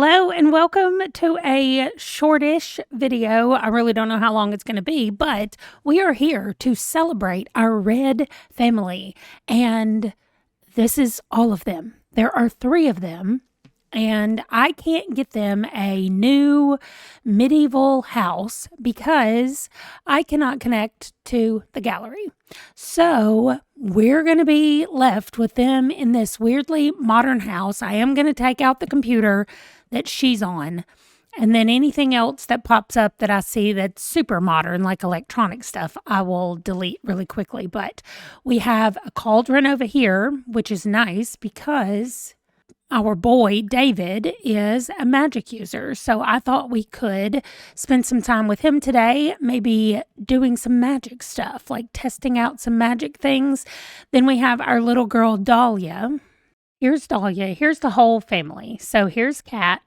Hello and welcome to a shortish video. I really don't know how long it's going to be, but we are here to celebrate our red family. And this is all of them. There are 3 of them. And I can't get them a new medieval house because I cannot connect to the gallery. So we're going to be left with them in this weirdly modern house. I am going to take out the computer that she's on. And then anything else that pops up that I see that's super modern, like electronic stuff, I will delete really quickly. But we have a cauldron over here, which is nice because our boy, David, is a magic user, so I thought we could spend some time with him today, maybe doing some magic stuff, like testing out some magic things. Then we have our little girl, Dahlia. Here's Dahlia. Here's the whole family. So here's Kat,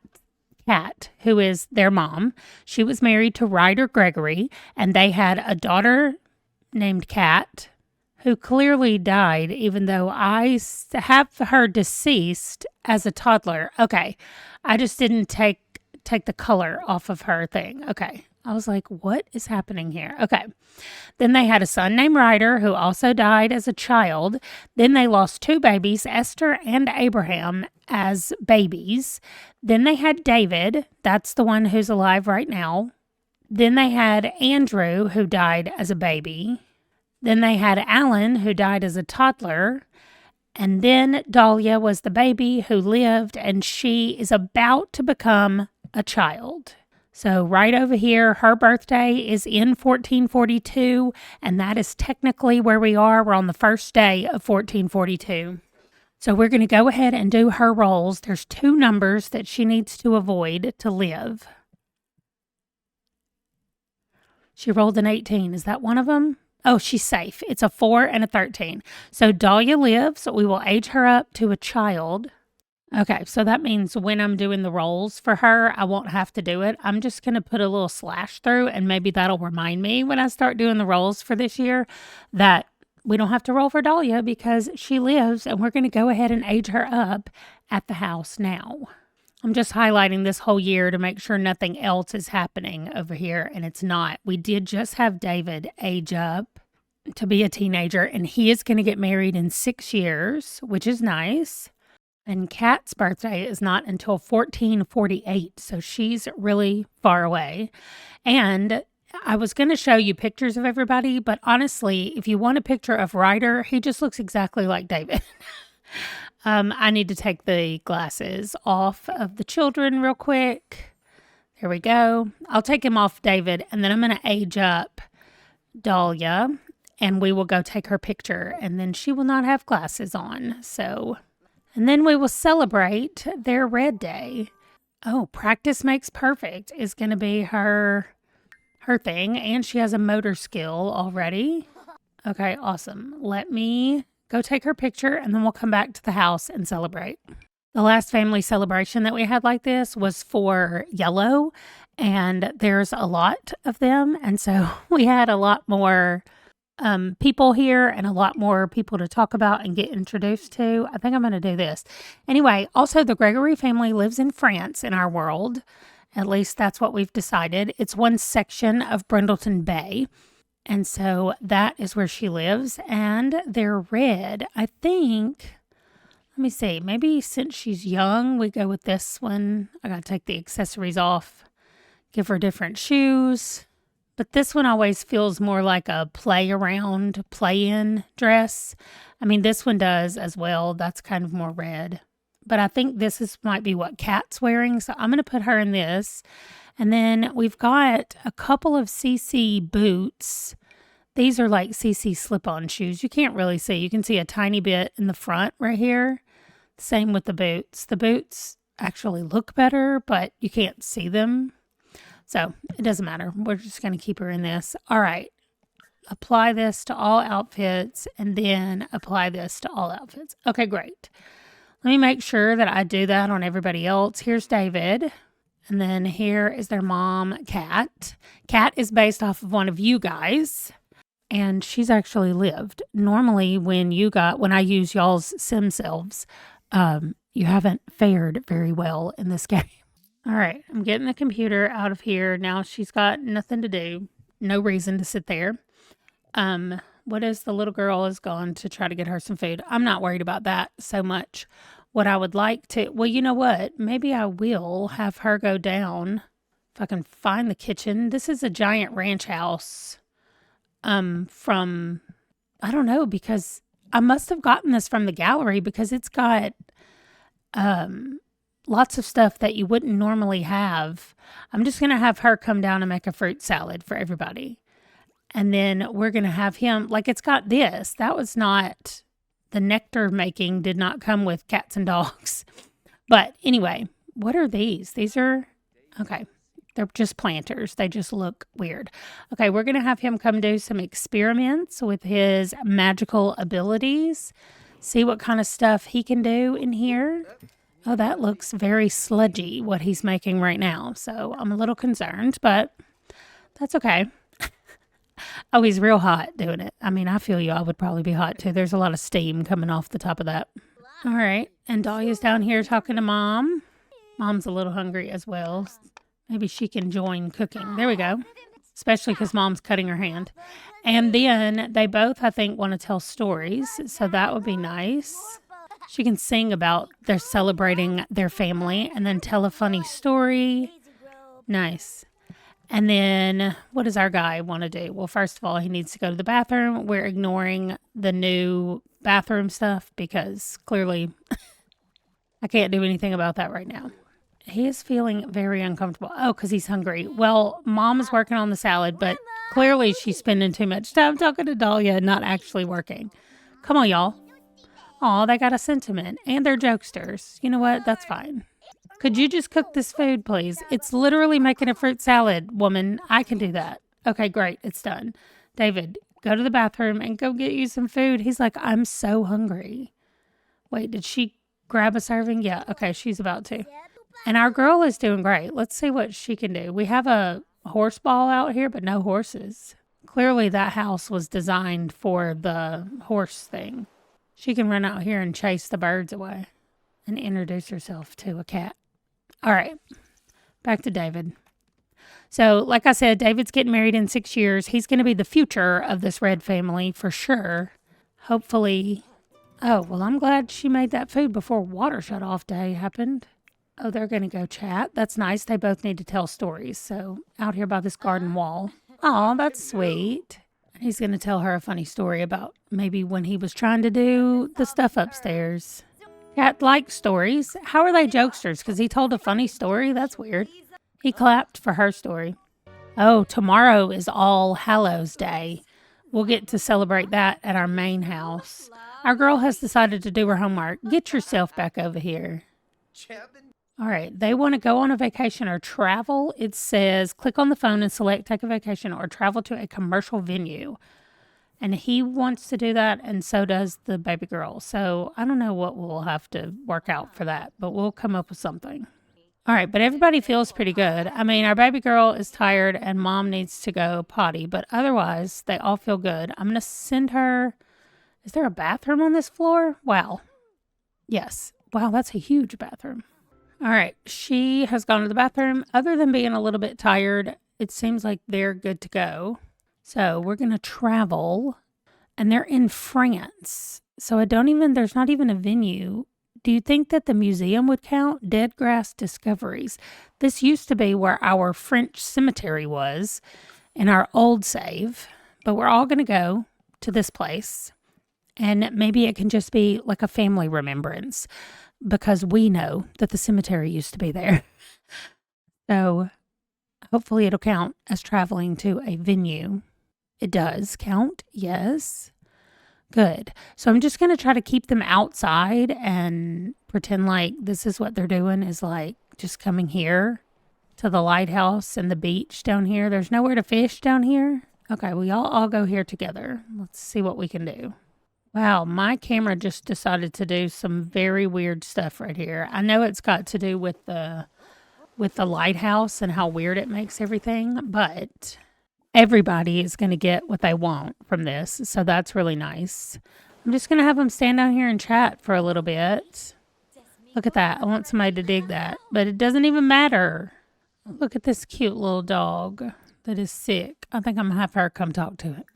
who is their mom. She was married to Ryder Gregory, and they had a daughter named Kat, who clearly died, even though I have her deceased as a toddler. Okay, I just didn't take the color off of her thing. Okay, I was like, what is happening here? Okay, then they had a son named Ryder, who also died as a child. Then they lost 2 babies, Esther and Abraham, as babies. Then they had David. That's the one who's alive right now. Then they had Andrew, who died as a baby. Then they had Alan, who died as a toddler. And then Dahlia was the baby who lived, and she is about to become a child. So right over here, her birthday is in 1442, and that is technically where we are. We're on the first day of 1442. So we're going to go ahead and do her rolls. There's 2 numbers that she needs to avoid to live. She rolled an 18. Is that one of them? Oh, she's safe. It's a 4 and a 13. So Dahlia lives. We will age her up to a child. Okay, so that means when I'm doing the rolls for her, I won't have to do it. I'm just going to put a little slash through, and maybe that'll remind me when I start doing the rolls for this year that we don't have to roll for Dahlia because she lives, and we're going to go ahead and age her up at the house now. I'm just highlighting this whole year to make sure nothing else is happening over here, and it's not. We did just have David age up to be a teenager, and he is going to get married in 6 years, which is nice. And Kat's birthday is not until 1448, so she's really far away. And I was going to show you pictures of everybody, but honestly, if you want a picture of Ryder, he just looks exactly like David. I need to take the glasses off of the children real quick. There we go. I'll take him off David, and then I'm going to age up Dahlia, and we will go take her picture, and then she will not have glasses on. So, and then we will celebrate their red day. Oh, practice makes perfect is going to be her thing, and she has a motor skill already. Okay, awesome. Let me go take her picture, and then we'll come back to the house and celebrate. The last family celebration that we had like this was for yellow, and there's a lot of them, and so we had a lot more people here and a lot more people to talk about and get introduced to. I think I'm going to do this. Anyway, also the Gregory family lives in France in our world. At least that's what we've decided. It's one section of Brindleton Bay. And so that is where she lives, and they're red. I think, let me see, maybe since she's young, we go with this one. I got to take the accessories off, give her different shoes. But this one always feels more like a play-around, play-in dress. I mean, this one does as well. That's kind of more red. But I think this might be what Kat's wearing, so I'm going to put her in this. And then we've got a couple of CC boots. These are like CC slip-on shoes. You can't really see. You can see a tiny bit in the front right here. Same with the boots. The boots actually look better, but you can't see them. So it doesn't matter. We're just going to keep her in this. All right. Apply this to all outfits, and then apply this to all outfits. Okay, great. Let me make sure that I do that on everybody else. Here's David. And then here is their mom, Kat. Kat is based off of one of you guys, and she's actually lived. Normally, when I use y'all's sim selves, you haven't fared very well in this game. All right, I'm getting the computer out of here. Now she's got nothing to do, no reason to sit there. What is the little girl is gone to try to get her some food. I'm not worried about that so much. What I would like to, well, you know what? Maybe I will have her go down if I can find the kitchen. This is a giant ranch house. From, I don't know, because I must have gotten this from the gallery because it's got, lots of stuff that you wouldn't normally have. I'm just going to have her come down and make a fruit salad for everybody. And then we're going to have him, like it's got this. That was not, the nectar making did not come with cats and dogs. But anyway, what are these? These are, okay, they're just planters. They just look weird. Okay, we're going to have him come do some experiments with his magical abilities. See what kind of stuff he can do in here. Oh, that looks very sludgy, what he's making right now. So I'm a little concerned, but that's okay. Oh, he's real hot doing it. I mean, I feel you. I would probably be hot too. There's a lot of steam coming off the top of that. All right. And Dahlia's down here talking to Mom. Mom's a little hungry as well. Maybe she can join cooking. There we go. Especially because Mom's cutting her hand. And then they both, I think, want to tell stories. So that would be nice. She can sing about they're celebrating their family and then tell a funny story. Nice. And then what does our guy want to do? Well, first of all, he needs to go to the bathroom. We're ignoring the new bathroom stuff because clearly I can't do anything about that right now. He is feeling very uncomfortable. Oh, because he's hungry. Well, Mom is working on the salad, but clearly she's spending too much time talking to Dahlia and not actually working. Come on, y'all. Aw, they got a sentiment. And they're jokesters. You know what? That's fine. Could you just cook this food, please? It's literally making a fruit salad, woman. I can do that. Okay, great. It's done. David, go to the bathroom and go get you some food. He's like, I'm so hungry. Wait, did she grab a serving? Yeah, okay, she's about to. And our girl is doing great. Let's see what she can do. We have a horse ball out here, but no horses. Clearly that house was designed for the horse thing. She can run out here and chase the birds away and introduce herself to a cat. All right, back to David. So, like I said, David's getting married in 6 years. He's going to be the future of this Red family for sure. Hopefully. Oh, well, I'm glad she made that food before water shut off day happened. Oh, they're going to go chat. That's nice. They both need to tell stories. So, out here by this garden wall. Oh, that's sweet. He's going to tell her a funny story about maybe when he was trying to do the stuff upstairs. Cat likes stories. How are they jokesters? Because he told a funny story? That's weird. He clapped for her story. Oh, tomorrow is All Hallows Day. We'll get to celebrate that at our main house. Our girl has decided to do her homework. Get yourself back over here. All right, they want to go on a vacation or travel. It says click on the phone and select take a vacation or travel to a commercial venue. And he wants to do that, and so does the baby girl. So I don't know what we'll have to work out for that, but we'll come up with something. All right, but everybody feels pretty good. I mean, our baby girl is tired, and Mom needs to go potty, but otherwise, they all feel good. I'm going to send her. Is there a bathroom on this floor? Wow. Yes. Wow, that's a huge bathroom. All right, she has gone to the bathroom. Other than being a little bit tired, it seems like they're good to go. So we're going to travel, and they're in France. So there's not even a venue. Do you think that the museum would count? Dead Grass Discoveries. This used to be where our French cemetery was in our old save, but we're all going to go to this place, and maybe it can just be like a family remembrance because we know that the cemetery used to be there. So hopefully it'll count as traveling to a venue. It does count, yes. Good. So I'm just going to try to keep them outside and pretend like this is what they're doing is like just coming here to the lighthouse and the beach down here. There's nowhere to fish down here. Okay, we all go here together. Let's see what we can do. Wow, my camera just decided to do some very weird stuff right here. I know it's got to do with the lighthouse and how weird it makes everything, but everybody is going to get what they want from this, so that's really nice. I'm just going to have them stand down here and chat for a little bit. Look at that. I want somebody to dig that, but it doesn't even matter. Look at this cute little dog that is sick. I think I'm going to have her come talk to it.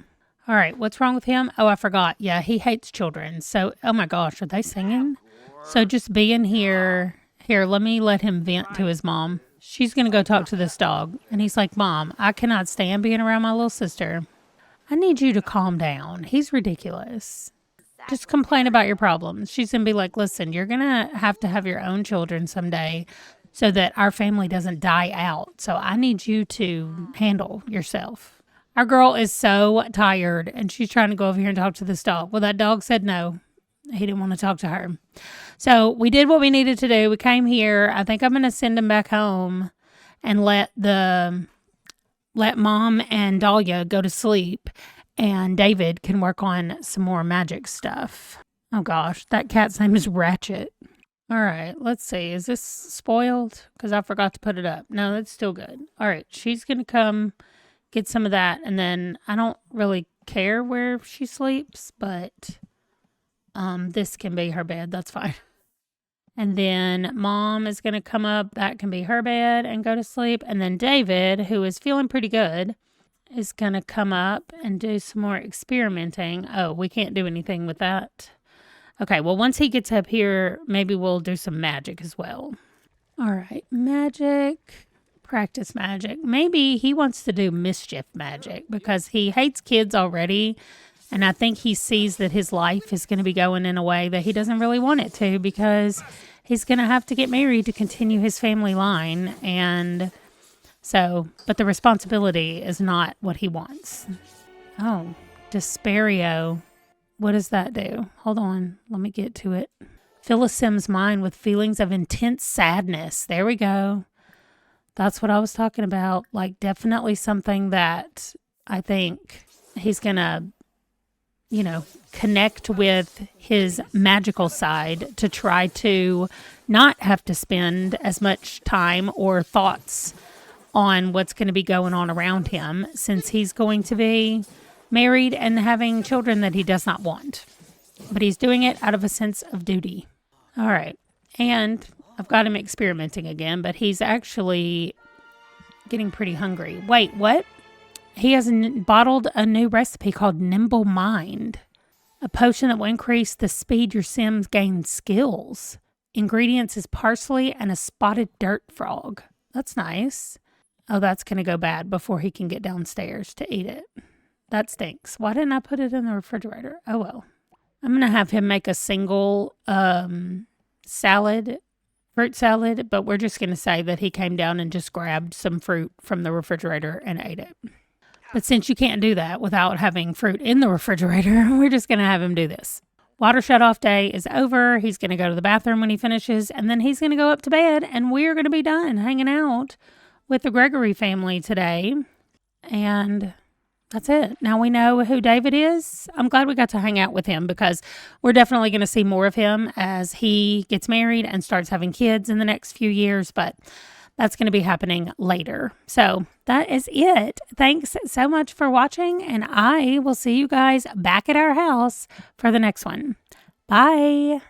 All right, what's wrong with him? Oh, I forgot. Yeah, he hates children. So, oh my gosh, are they singing? So just being here. Here, let him vent to his mom. She's going to go talk to this dog. And he's like, Mom, I cannot stand being around my little sister. I need you to calm down. He's ridiculous. Just complain about your problems. She's going to be like, listen, you're going to have your own children someday so that our family doesn't die out. So I need you to handle yourself. Our girl is so tired and she's trying to go over here and talk to this dog. Well, that dog said no. He didn't want to talk to her. So we did what we needed to do. We came here. I think I'm going to send him back home and let Mom and Dahlia go to sleep. And David can work on some more magic stuff. Oh gosh, that cat's name is Ratchet. All right, let's see. Is this spoiled? Because I forgot to put it up. No, it's still good. All right, she's going to come get some of that. And then I don't really care where she sleeps, but this can be her bed. That's fine. And then Mom is going to come up. That can be her bed and go to sleep. And then David, who is feeling pretty good, is going to come up and do some more experimenting. Oh, we can't do anything with that. Okay, well, once he gets up here, maybe we'll do some magic as well. All right, magic, practice magic. Maybe he wants to do mischief magic because he hates kids already. And I think he sees that his life is going to be going in a way that he doesn't really want it to because he's going to have to get married to continue his family line. And so, but the responsibility is not what he wants. Oh, Desperio. What does that do? Hold on. Let me get to it. Fill a Sim's mind with feelings of intense sadness. There we go. That's what I was talking about. Like, definitely something that I think he's going to, connect with his magical side to try to not have to spend as much time or thoughts on what's going to be going on around him since he's going to be married and having children that he does not want. But he's doing it out of a sense of duty. All right. And I've got him experimenting again, but he's actually getting pretty hungry. Wait, what? He has bottled a new recipe called Nimble Mind, a potion that will increase the speed your Sims gain skills. Ingredients is parsley and a spotted dirt frog. That's nice. Oh, that's going to go bad before he can get downstairs to eat it. That stinks. Why didn't I put it in the refrigerator? Oh, well. I'm going to have him make a single fruit salad, but we're just going to say that he came down and just grabbed some fruit from the refrigerator and ate it. But since you can't do that without having fruit in the refrigerator, we're just going to have him do this. Water shut-off day is over. He's going to go to the bathroom when he finishes, and then he's going to go up to bed, and we're going to be done hanging out with the Gregory family today. And that's it. Now we know who David is. I'm glad we got to hang out with him because we're definitely going to see more of him as he gets married and starts having kids in the next few years, but that's going to be happening later. So that is it. Thanks so much for watching, and I will see you guys back at our house for the next one. Bye.